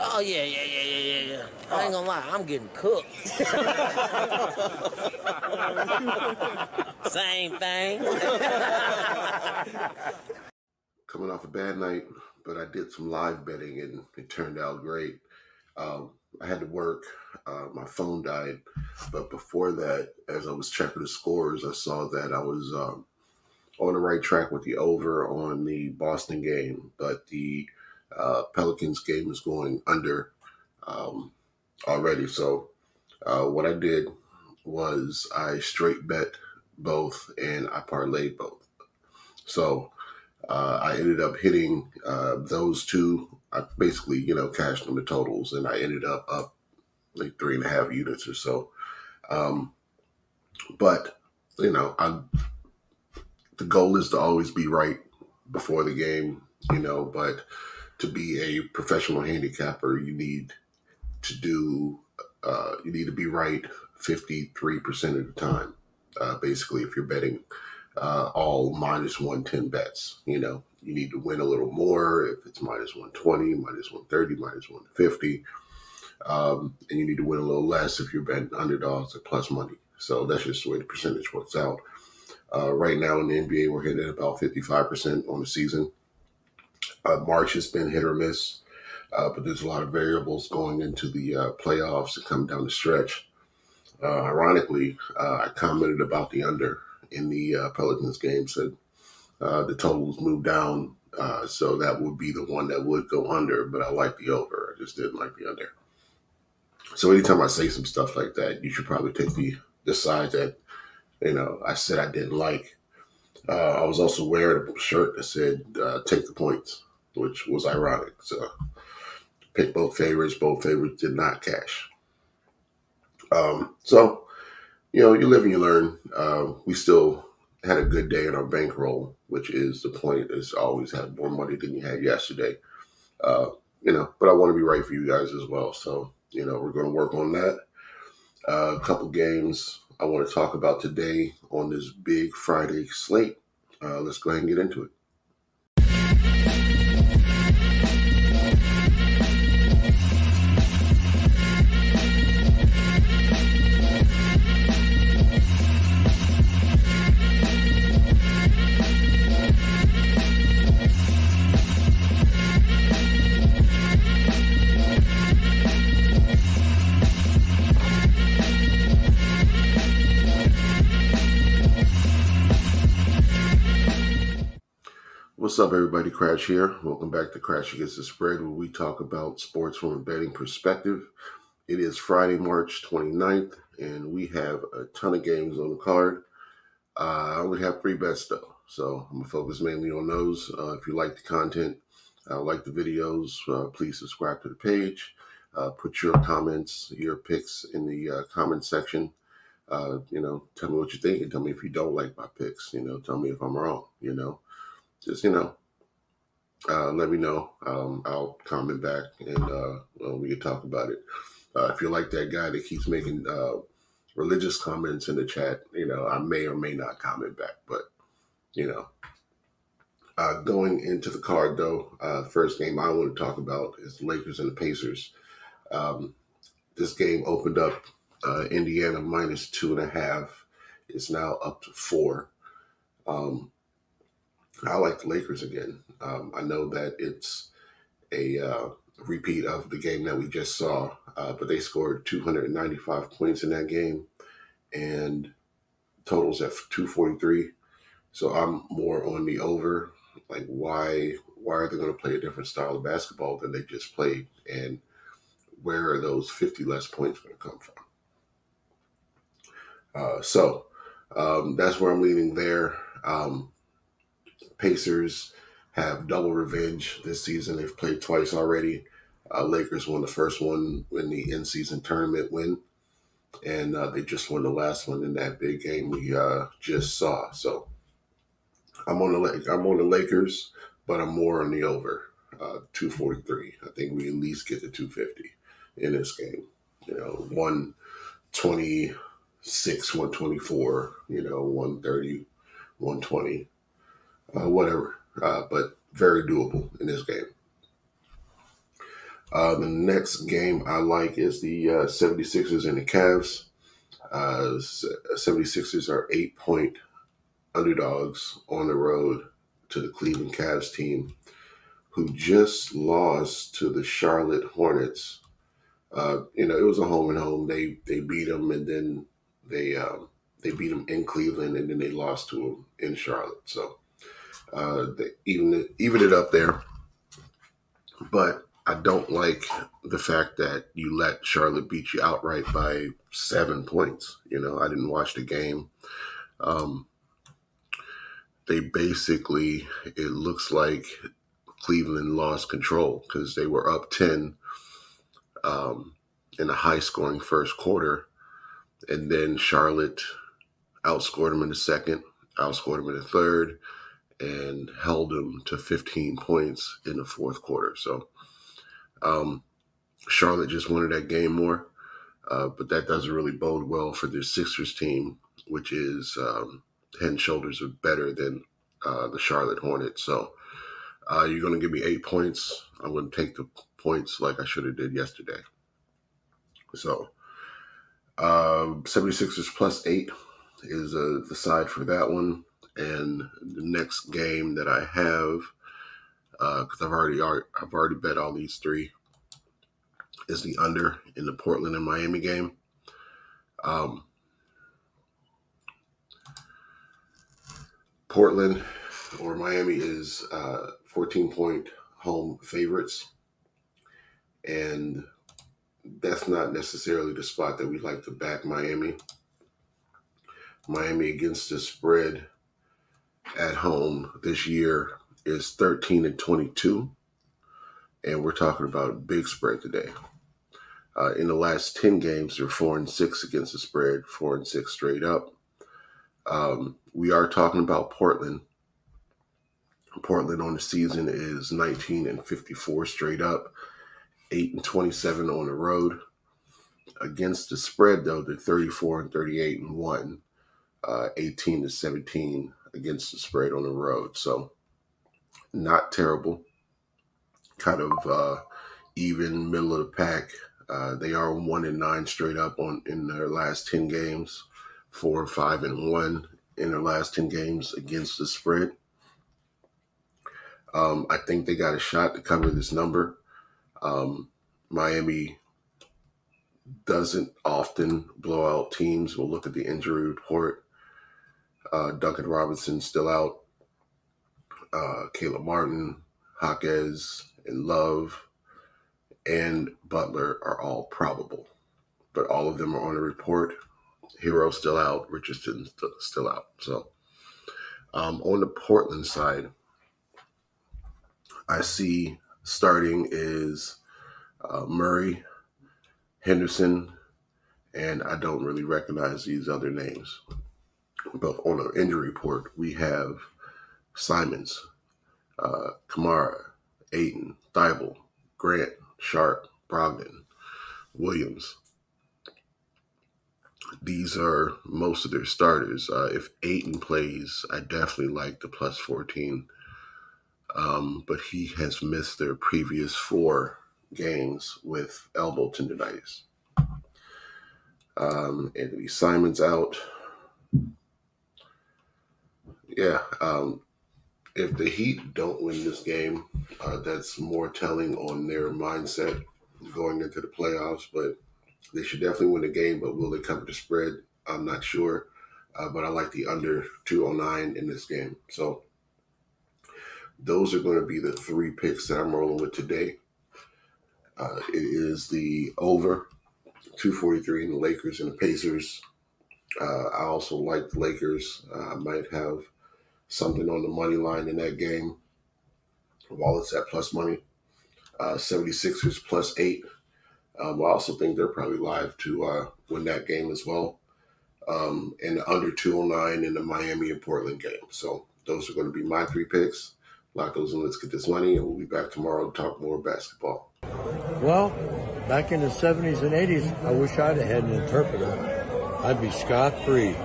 Oh, yeah. I ain't gonna lie, I'm getting cooked. Same thing. Coming off a bad night, but I did some live betting and it turned out great. I had to work. My phone died. But before that, as I was checking the scores, I saw that I was on the right track with the over on the Boston game, but the Pelicans game is going under already. So what I did was I straight bet both and I parlayed both. So I ended up hitting those two. I basically, cashed them the totals, and I ended up like 3.5 units or so. But the goal is to always be right before the game, But to be a professional handicapper, you need to be right 53% of the time. Basically, if you're betting all minus 110 bets, you need to win a little more if it's minus 120, minus 130, minus 150. And you need to win a little less if you're betting underdogs or plus money. So that's just the way the percentage works out. Right now in the NBA, we're hitting at about 55% on the season. March has been hit or miss, but there's a lot of variables going into the playoffs that come down the stretch. Ironically, I commented about the under in the Pelicans game, said the totals moved down, so that would be the one that would go under, but I like the over. I just didn't like the under. So anytime I say some stuff like that, you should probably take the side that, I said I didn't like. I was also wearing a shirt that said, take the points, which was ironic. So picked both favorites. Both favorites did not cash. So, you live and you learn. We still had a good day in our bankroll, which is the point, is always have more money than you had yesterday. But I want to be right for you guys as well. So, we're going to work on that. A couple games I want to talk about today on this big Friday slate. Let's go ahead and get into it. What's up, everybody? Crash here. Welcome back to Crash Against the Spread, where we talk about sports from a betting perspective. It is Friday, March 29th, and we have a ton of games on the card. I only have 3 bets, though, so I'm going to focus mainly on those. If you like the content, like the videos, please subscribe to the page. Put your comments, your picks in the comment section. Tell me what you think, and tell me if you don't like my picks. Tell me if I'm wrong, Just, let me know. I'll comment back and we can talk about it. If you're like that guy that keeps making religious comments in the chat, I may or may not comment back. But, going into the card, though, first game I want to talk about is the Lakers and the Pacers. This game opened up Indiana minus 2.5. It's now up to 4. I like the Lakers again. I know that it's a repeat of the game that we just saw, but they scored 295 points in that game, and totals at 243. So I'm more on the over. Like, why are they going to play a different style of basketball than they just played, and where are those 50 less points going to come from? So that's where I'm leaning there. Pacers have double revenge this season. They've played twice already. Lakers won the first one in the in-season tournament win, and they just won the last one in that big game we just saw. So I'm on the Lakers, but I'm more on the over, 243. I think we at least get to 250 in this game. 126, 124, 130, 120. Whatever, but very doable in this game. The next game I like is the 76ers and the Cavs. 76ers are 8-point underdogs on the road to the Cleveland Cavs team, who just lost to the Charlotte Hornets. It was a home and home. They beat them, and then they beat them in Cleveland, and then they lost to them in Charlotte. So they even it up there. But I don't like the fact that you let Charlotte beat you outright by 7 points. I didn't watch the game. They basically, it looks like Cleveland lost control because they were up 10 in a high-scoring first quarter, and then Charlotte outscored them in the second, outscored them in the third, and held them to 15 points in the fourth quarter. So Charlotte just wanted that game more, but that doesn't really bode well for the Sixers team, which is head and shoulders better than the Charlotte Hornets. So you're going to give me 8 points. I'm going to take the points like I should have did yesterday. So 76ers plus 8 is the side for that one. And the next game that I have, because I've already bet all these three, is the under in the Portland and Miami game. Portland or Miami is 14-point home favorites, and that's not necessarily the spot that we like to back Miami. Miami against the spread at home this year is 13-22, and we're talking about a big spread today. In the last 10 games, they're 4-6 against the spread, 4-6 straight up. We are talking about Portland. Portland on the season is 19-54 straight up, 8-27 on the road. Against the spread, though, they're 34-38-1, 18-17 against the spread on the road. So not terrible. Kind of even, middle of the pack. They are 1-9 straight up in their last 10 games, 4-5-1 in their last 10 games against the spread. I think they got a shot to cover this number. Miami doesn't often blow out teams. We'll look at the injury report. Duncan Robinson's still out. Caleb Martin, Jaquez, and Love, and Butler are all probable. But all of them are on the report. Hero's still out. Richardson's still out. So on the Portland side, I see starting is Murray, Henderson, and I don't really recognize these other names. But on the injury report, we have Simons, Kamara, Ayton, Thibault, Grant, Sharp, Brogdon, Williams. These are most of their starters. If Ayton plays, I definitely like the plus 14. But he has missed their previous 4 games with elbow tendonitis. Anthony Simons out. Yeah. If the Heat don't win this game, that's more telling on their mindset going into the playoffs. But they should definitely win the game. But will they cover the spread? I'm not sure. But I like the under 209 in this game. So those are going to be the 3 picks that I'm rolling with today. It is the over 243 in the Lakers and the Pacers. I also like the Lakers. I might have something on the money line in that game while it's at plus money. 76ers plus 8. I also think they're probably live to win that game as well. And the under 209 in the Miami and Portland game. So those are going to be my 3 picks. Lock those in. Let's get this money, and we'll be back tomorrow to talk more basketball. Well, back in the 70s and 80s, I wish I'd have had an interpreter. I'd be scot-free.